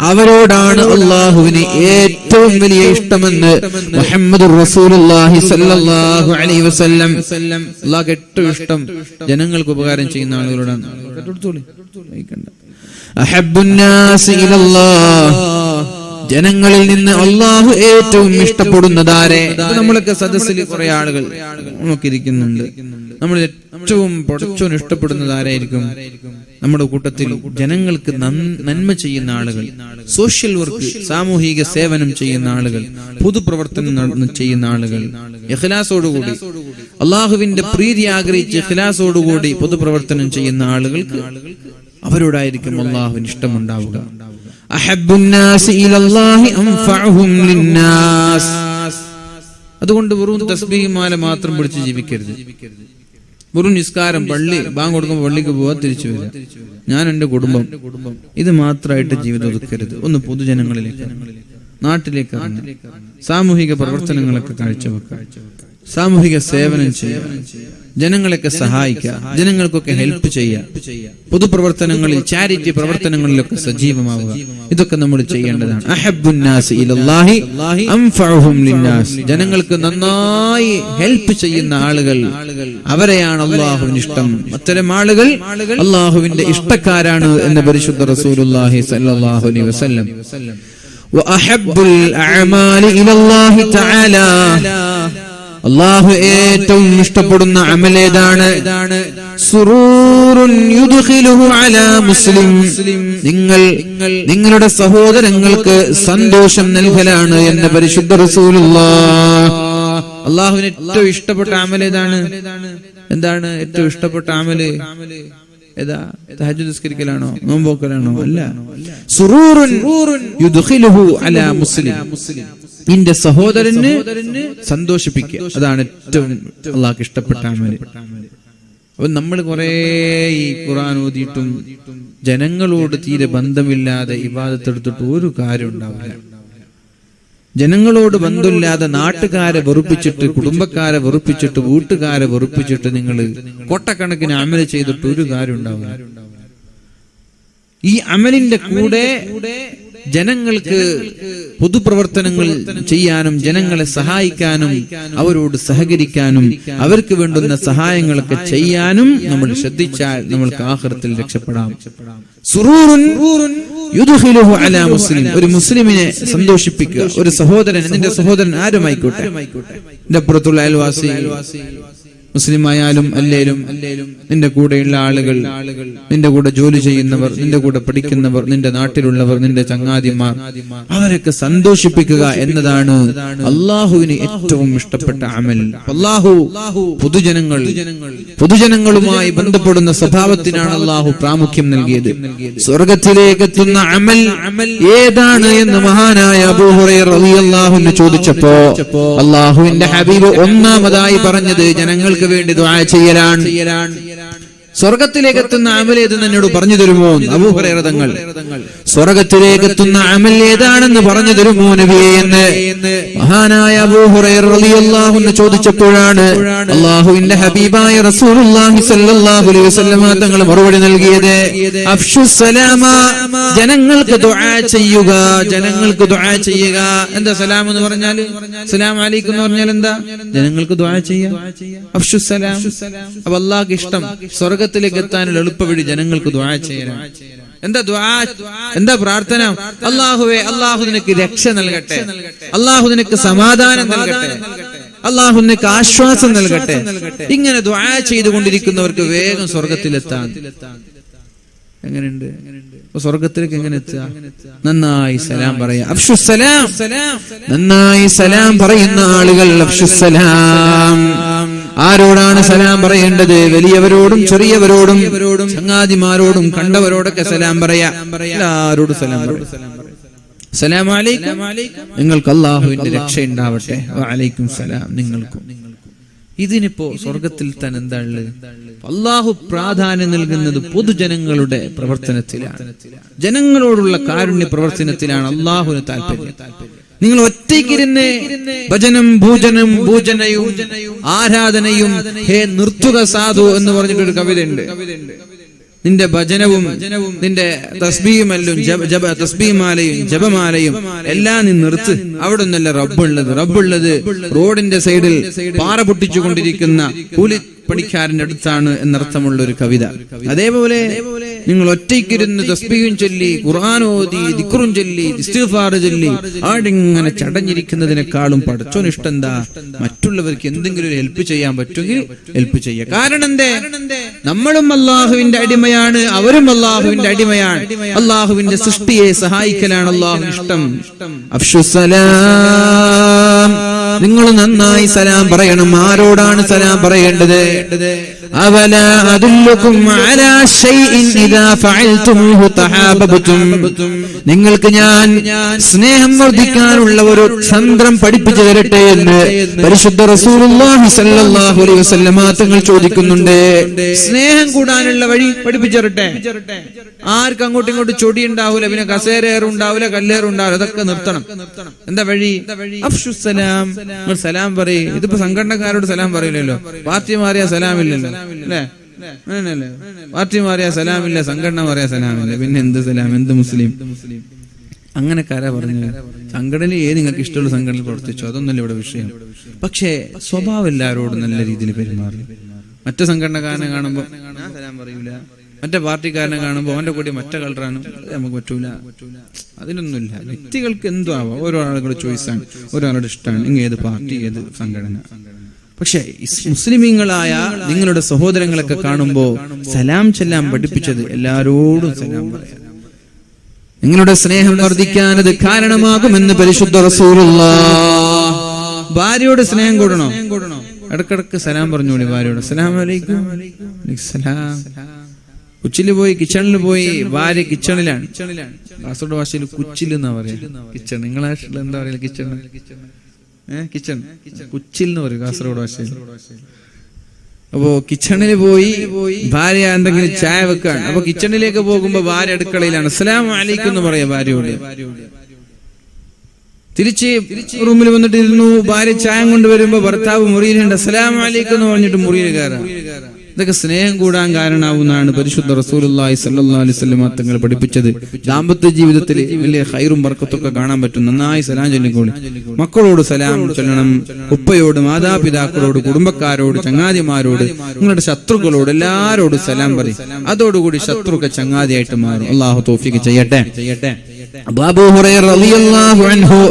അവരോടാണ് അല്ലാഹുവിന് ഏറ്റവും വലിയ ഇഷ്ടമെന്ന് മുഹമ്മദുർ റസൂലുള്ളാഹി സ്വല്ലല്ലാഹു അലൈഹി വസല്ലം. അല്ലാഹുവിന് ഏറ്റവും ഇഷ്ടം ജനങ്ങൾക്ക് ഉപകാരം ചെയ്യുന്ന ആളുകളോടാണ്. അഹബ്ബുന്നാസി ഇലല്ലാഹ്, ജനങ്ങളിൽ നിന്ന് അള്ളാഹു ഏറ്റവും ഇഷ്ടപ്പെടുന്നതാരെ? നമ്മളൊക്കെ സദസ്സിൽ കുറെ ആളുകൾ നോക്കിയിരിക്കുന്നുണ്ട്. നമ്മൾ ഏറ്റവും പടച്ചോൻ ഇഷ്ടപ്പെടുന്നത് ആരായിരിക്കും? നമ്മുടെ കൂട്ടത്തിൽ ജനങ്ങൾക്ക് നന്മ ചെയ്യുന്ന ആളുകൾ, സോഷ്യൽ വർക്ക്, സാമൂഹിക സേവനം ചെയ്യുന്ന ആളുകൾ, പൊതുപ്രവർത്തനം ചെയ്യുന്ന ആളുകൾ, ഇഖ്ലാസോടുകൂടി അള്ളാഹുവിന്റെ പ്രീതി ആഗ്രഹിച്ച് ഇഖ്ലാസോടുകൂടി പൊതുപ്രവർത്തനം ചെയ്യുന്ന ആളുകൾക്ക് അവരോടായിരിക്കും അള്ളാഹുവിന് ഇഷ്ടമുണ്ടാവുക. അഹബ്ബുന്നാസി ഇലല്ലാഹി അൻഫഉഹും ലിന്നാസ്. അതുകൊണ്ട് വെറും തസ്ബീഹ് മാല മാത്രം പിടിച്ച് ജീവിക്കരുത്. വെറും നിസ്കാരം, പള്ളി ബാങ്ക് കൊടുക്കുമ്പോൾ പള്ളിക്ക് പോവാ, തിരിച്ചു വരിക, ഞാൻ എന്റെ കുടുംബം, ഇത് മാത്രമായിട്ട് ജീവിതം ഒതുക്കരുത്. ഒന്ന് പൊതുജനങ്ങളിലേക്ക്, നാട്ടിലേക്ക് ഇറങ്ങുക, സാമൂഹിക പ്രവർത്തനങ്ങളൊക്കെ കാഴ്ചവെക്കുക, സാമൂഹിക സേവനം ചെയ്യുക, ജനങ്ങളെയൊക്കെ സഹായിക്കുക, ജനങ്ങൾക്കൊക്കെ ഹെൽപ്പ് ചെയ്യുക, പൊതുപ്രവർത്തനങ്ങളിൽ, ചാരിറ്റി പ്രവർത്തനങ്ങളിലൊക്കെ സജീവമാവുക. ഇതൊക്കെ നമ്മൾ ചെയ്യേണ്ടതാണ്. അഹബ്ബുന്നാസി ഇലല്ലാഹി അൻഫഉഹും ലിന്നാസ്. ജനങ്ങൾക്ക് നന്നായി ഹെൽപ്പ് ചെയ്യുന്ന ആളുകൾ, അവരെയാണ് അല്ലാഹുവിന് ഇഷ്ടം. അത്തരം ആളുകൾ അല്ലാഹുവിന്റെ ഇഷ്ടക്കാരാണ് എന്ന് പരിശുദ്ധ റസൂലുള്ളാഹി സ്വല്ലല്ലാഹു അലൈഹി വസല്ലം. വഅഹബ്ബുൽ അഅമാലി ഇലല്ലാഹി തആല, അല്ലാഹു ഏറ്റവും ഇഷ്ടപ്പെടുന്ന അമൽ ഏതാണ്? സുറൂറുൻ യുദ്ഖിലുഹു അലാ മുസ്ലിം, നിങ്ങളുടെ സഹോദരങ്ങൾക്ക് സന്തോഷം നൽകലാണ് എന്ന് പരിശുദ്ധ റസൂലുള്ളാഹ്. അല്ലാഹുവിന് ഏറ്റവും ഇഷ്ടപ്പെട്ട അമൽ ഏതാണ്? എന്താണ് ഏറ്റവും ഇഷ്ടപ്പെട്ട അമല്? ഏതാ? തഹജ്ജുദ് നിസ്കരിക്കലാണോ? നോമ്പോക്കലാണോ? അല്ല. സുറൂറുൻ യുദ്ഖിലുഹു അലാ മുസ്ലിം, നിന്റെ സഹോദരന് സന്തോഷിപ്പിക്കുക, അതാണ് ഏറ്റവും അള്ളാഹ്ക്ക് ഇഷ്ടപ്പെട്ട അമല്. അപ്പൊ നമ്മൾ കുറെ ഈ ഖുർആൻ ഓതിയിട്ടും ജനങ്ങളോട് തീരെ ബന്ധമില്ലാതെ ഇബാദത്ത് എടുത്തിട്ട് ഒരു കാര്യം ഉണ്ടാവില്ല. ജനങ്ങളോട് ബന്ധമില്ലാതെ നാട്ടുകാരെ വെറുപ്പിച്ചിട്ട്, കുടുംബക്കാരെ വെറുപ്പിച്ചിട്ട്, വീട്ടുകാരെ വെറുപ്പിച്ചിട്ട് നിങ്ങൾ കൊട്ടക്കണക്കിന് അമല് ചെയ്തിട്ട് ഒരു കാര്യം ഉണ്ടാവില്ല. ഈ അമലിന്റെ കൂടെ ജനങ്ങൾക്ക് പൊതുപ്രവർത്തനങ്ങൾ ചെയ്യാനും, ജനങ്ങളെ സഹായിക്കാനും, അവരോട് സഹകരിക്കാനും, അവർക്ക് വേണ്ടുന്ന സഹായങ്ങളൊക്കെ ചെയ്യാനും നമ്മൾ ശ്രദ്ധിച്ചാൽ നമ്മൾക്ക് ആഖിറത്തിൽ രക്ഷപ്പെടാം. സുറൂറുൻ യുദ്ഖിലുഹു അലാ മുസ്ലിം, ഒരു മുസ്ലിമിനെ സന്തോഷിപ്പിക്കുക, ഒരു സഹോദരൻ, നിന്റെ സഹോദരൻ ആരുമായിക്കോട്ടെ, നിന്റെ അപ്പുറത്തുള്ള അയൽവാസി, മുസ്ലിം ആയാലും അല്ലേലും, നിന്റെ കൂടെയുള്ള ആളുകൾ, നിന്റെ കൂടെ ജോലി ചെയ്യുന്നവർ, നിന്റെ കൂടെ പഠിക്കുന്നവർ, നിന്റെ നാട്ടിലുള്ളവർ, നിന്റെ ചങ്ങാതിമാർ, അവരൊക്കെ സന്തോഷിപ്പിക്കുക എന്നതാണ് അള്ളാഹുവിന് ഏറ്റവും ഇഷ്ടപ്പെട്ട അമൽ. അള്ളാഹു പൊതുജനങ്ങളുമായി ബന്ധപ്പെടുന്ന സ്വഭാവത്തിനാണ് അള്ളാഹു പ്രാമുഖ്യം നൽകിയത്. സ്വർഗത്തിലേക്ക് എത്തുന്ന അമൽ ഏതാണ് എന്ന് മഹാനായ അബൂ ഹുറൈറ റളിയല്ലാഹു അൻഹു ചോദിച്ചപ്പോ അള്ളാഹുവിന്റെ ഹബീബ് ഒന്നാമതായി പറഞ്ഞത് ജനങ്ങൾക്ക് വേണ്ടി ദുആ ചെയ്യലാണ്. സ്വർഗത്തിലേക്ക് എത്തുന്ന അമൽ ഏതെന്ന് എന്നോട് പറഞ്ഞു തരുമോ? അബൂ ഹുറൈറ തങ്ങൾ സ്വർഗത്തിലേക്ക് എത്തുന്ന അമൽ ഏതാണെന്ന് പറഞ്ഞു തരുമോ നബിയേ എന്ന് മഹാനായ അബൂ ഹുറൈറ റളിയല്ലാഹു അൻഹു ചോദിച്ചപ്പോഴാണ് അല്ലാഹുവിന്റെ ഹബീബായ റസൂലുള്ളാഹി സ്വല്ലല്ലാഹു അലൈഹി വസല്ലം തങ്ങൾ മറുപടി നൽകിയത്, അഫ്ശുസ് സലാമ, ജനങ്ങൾക്ക് ദുആ ചെയ്യുക, ജനങ്ങൾക്ക് ദുആ ചെയ്യുക. എന്താ സലാം എന്ന് പറഞ്ഞാൽ? അസ്സലാമു അലൈക്കും എന്ന് പറഞ്ഞാൽ എന്താ? ജനങ്ങൾക്ക് ദുആ ചെയ്യുക, അഫ്ശുസ് സലാം. അപ്പോൾ അല്ലാഹുവിന് ഇഷ്ടം സ്വർഗത്തിലേക്ക് എത്താനുള്ള എളുപ്പവഴി ജനങ്ങൾക്ക് ദുആ ചെയ്യാനാണ്. എന്താ ദുആ? എന്താ പ്രാർത്ഥന? അല്ലാഹുവേ, അല്ലാഹു നിനക്ക് രക്ഷ നൽകട്ടെ, അല്ലാഹു നിനക്ക് സമാധാനം നൽകട്ടെ, അല്ലാഹു നിനക്ക് ആശ്വാസം നൽകട്ടെ. ഇങ്ങനെ ദുആ ചെയ്തുകൊണ്ടിരിക്കുന്നവർക്ക് വേഗം സ്വർഗത്തിലെത്താൻ. എങ്ങനെയുണ്ട്? സ്വർഗത്തിലേക്ക് എങ്ങനെ എത്തുക? നന്നായി സലാം പറയാ, അഫ്ശുസ് സലാം. നന്നായി സലാം പറയുന്ന ആളുകൾ അഫ്ശുസ് സലാം. ആരോടാണ് സലാം പറയേണ്ടത്? വലിയവരോടും ചെറിയവരോടും ചങ്ങാതിമാരോടും കണ്ടവരോടൊക്കെ സലാം പറയാ. എല്ലാരോടും സലാം പറയാം. അസ്സലാമു അലൈക്കും, നിങ്ങൾക്ക് അല്ലാഹുവിന്റെ രക്ഷ ഉണ്ടാവട്ടെ. വഅലൈക്കും സലാം, നിങ്ങൾക്കും. ഇതിനിപ്പോ സ്വർഗത്തിൽ തന്നെ എന്താ ഉള്ളത്? അല്ലാഹു പ്രാധാന്യം നൽകുന്നത് പൊതുജനങ്ങളുടെ പ്രവർത്തനത്തിലാണ്, ജനങ്ങളോടുള്ള കാരുണ്യ പ്രവർത്തനത്തിലാണ് അല്ലാഹുവിന് താല്പര്യം. നിങ്ങൾ ഒറ്റയ്ക്കിരുന്ന് ഭജനം ഭൂജനയും ആരാധനയും ഹേ നിർത്തുക സാധു എന്ന് പറഞ്ഞിട്ടൊരു കവിതയുണ്ട്. നിന്റെ ഭജനവും നിന്റെ തസ്ബീഹുമല്ലും തസ്ബീഹ്മാലയും ജപമാലയും എല്ലാം നീ നിർത്ത്. അവിടെ ഒന്നല്ല റബ്ബുള്ളത് റോഡിന്റെ സൈഡിൽ പാറ പൊട്ടിച്ചുകൊണ്ടിരിക്കുന്ന കൂലിപ്പണിക്കാരന്റെ അടുത്താണ് എന്നർത്ഥമുള്ള ഒരു കവിത. അതേപോലെ നിങ്ങൾ ഒറ്റയ്ക്കിരുന്ന് തസ്ബീഹും ചൊല്ലി ഖുർആൻ ഓതി ദിക്റും ചൊല്ലി ഇസ്തിഗ്ഫാർ ചൊല്ലി ആടിങ്ങനെ ചടഞ്ഞിരിക്കുന്നതിനേക്കാളും പടച്ചോന് ഇഷ്ടം എന്താ? മറ്റുള്ളവർക്ക് എന്തെങ്കിലും ഒരു ഹെൽപ്പ് ചെയ്യാൻ പറ്റുമെങ്കിൽ ഹെൽപ്പ് ചെയ്യുക. കാരണം എന്തേ? നമ്മളും അള്ളാഹുവിന്റെ അടിമയാണ്, അവരും അള്ളാഹുവിന്റെ അടിമയാണ്. അള്ളാഹുവിന്റെ സൃഷ്ടിയെ സഹായിക്കലാണ് അള്ളാഹുവിന് ഇഷ്ടം. അഫ്ഷുസ്സലാം, നിങ്ങൾ നന്നായി സലാം പറയണം. ആരോടാണ് സലാം പറയേണ്ടത്? അവലാ അദുല്ലുകും അലാ ശൈഇൻ ഇദാ ഫഅൽതുമൂഹു തഹാബബതും, നിങ്ങൾക്ക് ഞാൻ സ്നേഹം വർദ്ധിക്കാനുള്ള ഒരു തന്ത്രം പഠിപ്പിച്ചു തരട്ടെ എന്ന് പരിശുദ്ധ റസൂലുള്ളാഹി സ്വല്ലല്ലാഹു അലൈഹി വസല്ലം തങ്ങൾ ചോദിക്കുന്നുണ്ട്. സ്നേഹം കൂടാനുള്ള വഴി പഠിപ്പിച്ചു തരട്ടെ. ആർക്കും അങ്ങോട്ടും ഇങ്ങോട്ടും ചൊടി ഉണ്ടാവൂല, പിന്നെ കസേരേറുണ്ടാവൂല, കല്ലേറുണ്ടാവൂല, അതൊക്കെ നിർത്തണം. എന്താ വഴി? അഫ്ഷുസ്സലാം, നിങ്ങൾ സലാം പറയ്. ഇതിപ്പോ സംഘടനക്കാരോട് സലാം പറയില്ലല്ലോ, പാർട്ടി മാറിയ സലാമില്ലല്ലോ, അല്ലേ? പാർട്ടി മാറിയ സലാമില്ല, സംഘടന പറയാ സലാമില്ല, പിന്നെ എന്ത് സലാം, എന്ത് മുസ്ലിം? അങ്ങനെ കാരാ പറഞ്ഞു. സംഘടനയെ നിങ്ങൾക്ക് ഇഷ്ടമുള്ള സംഘടനയിൽ പ്രവർത്തിച്ചു, അതൊന്നല്ല ഇവിടെ വിഷയം. പക്ഷേ സ്വഭാവം എല്ലാവരോടും നല്ല രീതിയിൽ പെരുമാറി. മറ്റു സംഘടനക്കാരനെ കാണുമ്പോൾ ഞാൻ സലാം പറയൂല, മറ്റേ പാർട്ടിക്കാരനെ കാണുമ്പോൾ അവന്റെ കൂടി മറ്റേ കളറാണ്, നമുക്ക് പറ്റൂല. അതിനൊന്നുമില്ല. വ്യക്തികൾക്ക് എന്തോ ആവാം, ഓരോ ആളുകളുടെ ചോയ്സാണ്, ഓരോ ആളുടെ ഇഷ്ടമാണ്, ഇങ്ങനെ ഏത് പാർട്ടി ഏത് സംഘടന. പക്ഷെ മുസ്ലിമീങ്ങളായ നിങ്ങളുടെ സഹോദരങ്ങളൊക്കെ കാണുമ്പോ സലാം ചെല്ലാൻ പഠിപ്പിച്ചത് എല്ലാരോടും സലാം പറയാം. നിങ്ങളുടെ സ്നേഹം വർദ്ധിക്കാൻ അത് കാരണമാകുമെന്ന് പരിശുദ്ധ റസൂലുള്ളാഹ്. ഭാര്യയോട് സ്നേഹം കൂടണോ? ഇടക്കിടക്ക് സലാം പറഞ്ഞോളി ഭാര്യയോട്. അസ്സലാമു അലൈക്കും. സലാം. കുച്ചില് പോയി, കിച്ചണിൽ പോയി, ഭാര്യ കിച്ചണിലാണ്. കാസർഗോഡ് ഭാഷയിൽ കുച്ചിൽ എന്നാ പറയാ. കിച്ചൺ, നിങ്ങളെ ഭാഷയിൽ എന്താ പറയാ? കിച്ചൺ കിച്ചൺ കുച്ചിൽ എന്ന് പറയും കാസർഗോഡ് ഭാഷയിൽ. അപ്പോ കിച്ചണിൽ പോയി ഭാര്യ എന്തെങ്കിലും ചായ വെക്കാണ്. അപ്പൊ കിച്ചണിലേക്ക് പോകുമ്പോ ഭാര്യ അടുക്കളയിലാണ്. അസ്സലാമു അലൈക്കും എന്ന് പറയാ ഭാര്യയോട്. തിരിച്ച് റൂമിൽ വന്നിട്ട് ഇരുന്നു. ഭാര്യ ചായ കൊണ്ടുവരുമ്പോ ഭർത്താവ് മുറിയിലുണ്ട്. അസ്സലാമു അലൈക്കും എന്ന് പറഞ്ഞിട്ട് മുറിയിൽ കയറാം. ഇതൊക്കെ സ്നേഹം കൂടാൻ കാരണമാവുന്നതാണ് പരിശുദ്ധ റസൂലുള്ളാഹി സ്വല്ലല്ലാഹു അലൈഹി വസല്ലം തങ്ങൾ പഠിപ്പിച്ചത്. ദാമ്പത്യ ജീവിതത്തിൽ വലിയ ഖൈറും ബർക്കത്തൊക്കെ കാണാൻ പറ്റും. നന്നായി സലാം ചൊല്ലിക്കോളി. മക്കളോട് സലാം ചൊല്ലണം. ഉപ്പയോട്, മാതാപിതാക്കളോട്, കുടുംബക്കാരോട്, ചങ്ങാതിമാരോട്, നിങ്ങളുടെ ശത്രുക്കളോട് എല്ലാരോടും സലാം പറയും. അതോടുകൂടി ശത്രുക്കൾ ചങ്ങാതിയായിട്ട് മാറും. അല്ലാഹു തൗഫീഖ് ചെയ്യട്ടെ. അബൂ ഹുറൈറ റളിയല്ലാഹു അൻഹു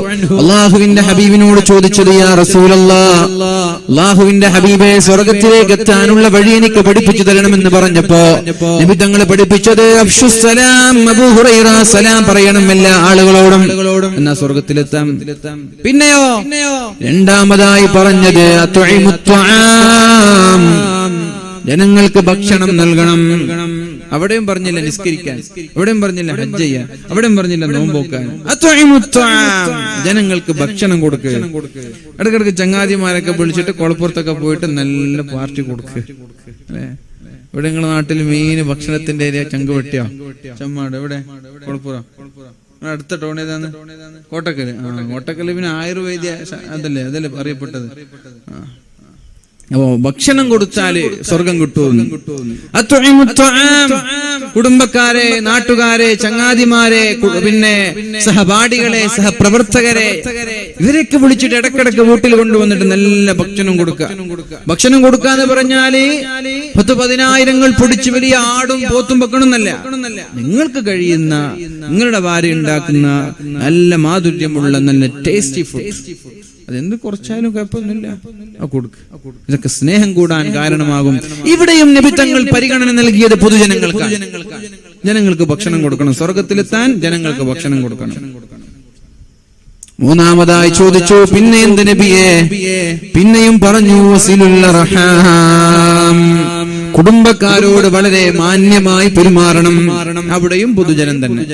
അല്ലാഹുവിന്റെ ഹബീബിനോട് ചോദിച്ചത്, യാ റസൂലല്ലാഹ്, അല്ലാഹുവിന്റെ ഹബീബേ, സ്വർഗ്ഗത്തിലേക്ക് എത്താനുള്ള വഴി എനിക്ക് പഠിപ്പിച്ചു തരണമെന്ന് പറഞ്ഞപ്പോ നബി തങ്ങൾ പഠിപ്പിച്ചത് അഫ്ഷുസ്സലാം. അബൂ ഹുറൈറ, സലാം പറയണം എല്ലാ ആളുകളോടും, എന്നാ സ്വർഗ്ഗത്തിലെത്താം. പിന്നെയോ രണ്ടാമതായി പറഞ്ഞത് അത്ഇമുത്ത്വാം, ജനങ്ങൾക്ക് ഭക്ഷണം നൽകണം. അവിടെയും പറഞ്ഞില്ല നിസ്കരിക്കാൻ, അവിടെയും പറഞ്ഞില്ല ഹജ്ജ് ചെയ്യാൻ, അവിടെയും പറഞ്ഞില്ല നോമ്പോക്കാൻ. ജനങ്ങൾക്ക് ഭക്ഷണം കൊടുക്കുക. ഇടക്കിടക്ക് ചങ്ങാതിമാരൊക്കെ വിളിച്ചിട്ട് കുളപ്പുറത്തൊക്കെ പോയിട്ട് നല്ല പാർട്ടി കൊടുക്കുക. ഇവിടെ നിങ്ങളുടെ നാട്ടിൽ മെയിൻ ഭക്ഷണത്തിന്റെ ഏരിയ ചങ്കുവെട്ടിയോ, ചെമ്മാട്, എവിടെ? കുളപ്പുറം. അടുത്ത ടൗൺ ഏതാണ്? കോട്ടക്കല്. കോട്ടക്കല് പിന്നെ ആയുർവേദ അതല്ലേ അറിയപ്പെട്ടത്. അപ്പോ ഭക്ഷണം കൊടുത്താല് സ്വർഗം കിട്ടുമെന്ന്. കുടുംബക്കാരെ, നാട്ടുകാരെ, ചങ്ങാതിമാരെ, പിന്നെ സഹപാഠികളെ, സഹപ്രവർത്തകരെ, ഇവരൊക്കെ വിളിച്ചിട്ട് ഇടക്കിടക്ക് വീട്ടിൽ കൊണ്ടുവന്നിട്ട് നല്ല ഭക്ഷണം കൊടുക്കുക. ഭക്ഷണം കൊടുക്കാന്ന് പറഞ്ഞാല് 10,000 പൊടിച്ച് വലിയ ആടും പോത്തും വെക്കണമെന്നല്ല. നിങ്ങൾക്ക് കഴിയുന്ന, നിങ്ങളുടെ ഭാര്യ ഉണ്ടാക്കുന്ന നല്ല മാധുര്യമുള്ള നല്ല ടേസ്റ്റി ഫുഡ്, അതെന്ത് കുറച്ചാലും കുഴപ്പമൊന്നുമില്ല, കൊടുക്കുക. ഇതൊക്കെ സ്നേഹം കൂടാൻ കാരണമാകും. ഇവിടെയും നബി തങ്ങൾ പരിഗണന നൽകിയത് പൊതുജനങ്ങൾക്ക്. ജനങ്ങൾക്ക് ഭക്ഷണം കൊടുക്കണം. സ്വർഗത്തിലെത്താൻ ജനങ്ങൾക്ക് ഭക്ഷണം കൊടുക്കണം. മൂന്നാമതായി ചോദിച്ചു, പിന്നെ എന്ത് നബിയെ? പിന്നെയും പറഞ്ഞു വസിലുൽ റഹാം, കുടുംബക്കാരോട് വളരെ മാന്യമായി പെരുമാറണം. അവിടെയും പൊതുജനം തന്നെ.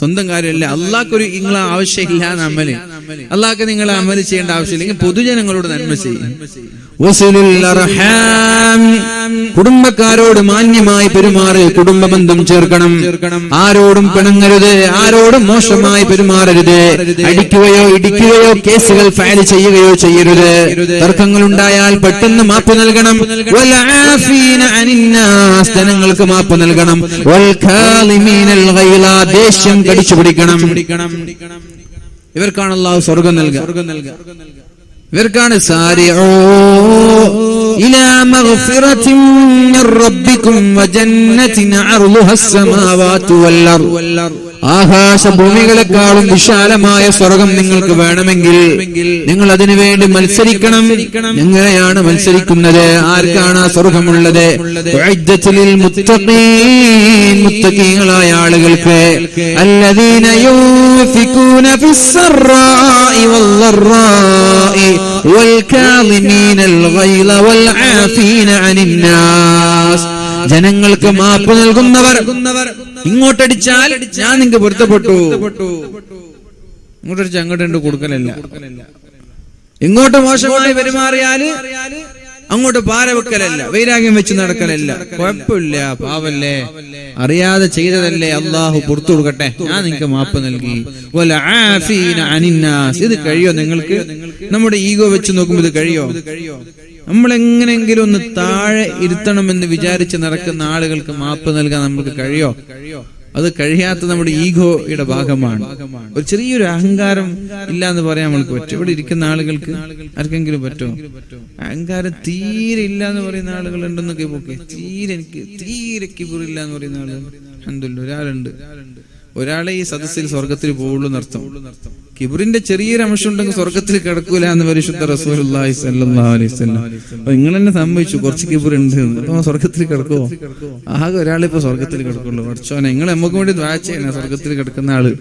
സ്വന്തം കാര്യമല്ല. അള്ളാഹ്ക്കൊരു നിങ്ങളെ ആവശ്യമില്ല. അമല് അള്ളാഹ്ക്ക് നിങ്ങളെ അമല് ചെയ്യേണ്ട ആവശ്യമില്ലെങ്കിൽ പൊതുജനങ്ങളോട് നന്മ ചെയ്യും. വസിലുൽ അർഹാം, കുടുംബക്കാരോട് മാന്യമായി പെരുമാറി കുടുംബബന്ധം ചേർക്കണം. ആരോടും പിണങ്ങരുത്, ആരോടും മോശമായി പെരുമാറരുത്. അടിക്കുകയോ ഇടിക്കുകയോ കേസുകൾ ഫയൽ ചെയ്യുകയോ ചെയ്യരുത്. തർക്കങ്ങൾ ഉണ്ടായാൽ പെട്ടെന്ന് മാപ്പ് നൽകണം. വൽ ആഫീന അനിന്നാസ്, ജനങ്ങൾക്ക് മാപ്പ് നൽകണം. വൽ കാളിമീനൽ ഗൈള, ദേഷ്യം കടിച്ചു പിടിക്കണം. ഇവർക്കാണ് അല്ലാഹു സ്വർഗ്ഗം നൽകുക. ഇവർക്കാണ് സാരിഊ ഇലാ മഗ്ഫിറത്തിൻ മിർ റബ്ബിക്കും വജന്നത്തിൻ അർളുഹസ് സമാവാതു വൽ അർള്, ആകാശഭൂമികളെക്കാളും വിശാലമായ സ്വർഗം നിങ്ങൾക്ക് വേണമെങ്കിൽ നിങ്ങൾ അതിനു വേണ്ടി മത്സരിക്കണം. എങ്ങനെയാണ് മത്സരിക്കുന്നത്? ആർക്കാണ് ആ സ്വർഗമുള്ളത്? ഉഇദ്ദത്തുലിൽ മുത്തഖീൻ, മുത്തഖീങ്ങളായ ആളുകൾക്ക്. അല്ലദീന യൂഫികൂന ഫിസ്സറാഇ വല്ലറാഇ വൽകാളിമീനൽ ഗൈള വൽ ആഫീന അനിന്നാസ്, ജനങ്ങൾക്ക് മാപ്പ് നൽകുന്നവർ. ഇങ്ങോട്ടടിച്ചാൽ ഞാൻ നിങ്ങൾക്ക് പൊരുത്തപ്പെട്ടു, ഇങ്ങോട്ടടിച്ച് അങ്ങോട്ട് കൊടുക്കലല്ല. ഇങ്ങോട്ട് മോശമായി പെരുമാറിയാല് അങ്ങോട്ട് പാര വെക്കലല്ല, വൈരാഗ്യം വെച്ച് നടക്കലല്ല. കുഴപ്പമില്ല, പാവല്ലേ, അറിയാതെ ചെയ്തതല്ലേ, അള്ളാഹു പുറത്തു കൊടുക്കട്ടെ, ഞാൻ നിങ്ങൾക്ക് മാപ്പ് നൽകി. വൽ ആഫീന അനിന്നാസ്, ഇത് കഴിയോ നിങ്ങൾക്ക്? നമ്മുടെ ഈഗോ വെച്ച് നോക്കുമ്പോൾ ഇത് കഴിയോ? നമ്മളെങ്ങനെങ്കിലും ഒന്ന് താഴെ ഇരുത്തണമെന്ന് വിചാരിച്ച് നടക്കുന്ന ആളുകൾക്ക് മാപ്പ് നൽകാൻ നമുക്ക് കഴിയോ? അത് കഴിയാത്ത നമ്മുടെ ഈഗോയുടെ ഭാഗമാണ്. ഒരു ചെറിയൊരു അഹങ്കാരം ഇല്ല എന്ന് പറയാൻ നമുക്ക് പറ്റും. ഇവിടെ ഇരിക്കുന്ന ആളുകൾക്ക് ആർക്കെങ്കിലും പറ്റുമോ? അഹങ്കാരം തീരെ ഇല്ല എന്ന് പറയുന്ന ആളുകൾ ഉണ്ടെന്നൊക്കെ പോക്കെ. എനിക്ക് തീരെ കിബിറില്ല എന്ന് പറയുന്ന ആളുകൾ അൽഹംദുലില്ലാഹ് ഒരാളുണ്ട്. ഒരാളെ ഈ സദസ്സിൽ സ്വർഗത്തിൽ പോകുള്ളൂ എന്നർത്ഥം. കിബറിന്റെ ചെറിയൊരു അംശം ഉണ്ടെങ്കിൽ സ്വർഗത്തിൽ കിടക്കൂല എന്ന് പരിശുദ്ധ റസൂലുള്ളാഹി സ്വല്ലല്ലാഹു അലൈഹി വസല്ലം. അപ്പൊ നിങ്ങൾ തന്നെ സംഭവിച്ചു കുറച്ച് കിബറുണ്ട്, അപ്പൊ സ്വർഗത്തിൽ കിടക്കുവോ? ആകെ ഒരാളിപ്പോ സ്വർഗത്തിൽ കിടക്കുള്ളൂ. പഠിച്ചോനെ, നിങ്ങൾ നമുക്ക് വേണ്ടി ദുആ ചെയ്യണം, സ്വർഗത്തിൽ കിടക്കുന്ന ആള്.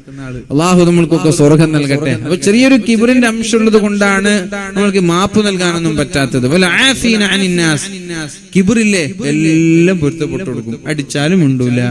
അള്ളാഹു നമ്മൾക്കൊക്കെ സ്വർഗം നൽകട്ടെ. അപ്പൊ ചെറിയൊരു കിബറിന്റെ അംശം ഉള്ളത് കൊണ്ടാണ് നമ്മൾക്ക് മാപ്പ് നൽകാനൊന്നും പറ്റാത്തത്. വൽ ആഫീന അനിന്നാസ്, കിബറില്ലേ എല്ലാം പൊരുത്തപ്പെട്ടു കൊടുക്കും, അടിച്ചാലും ഉണ്ടൂല.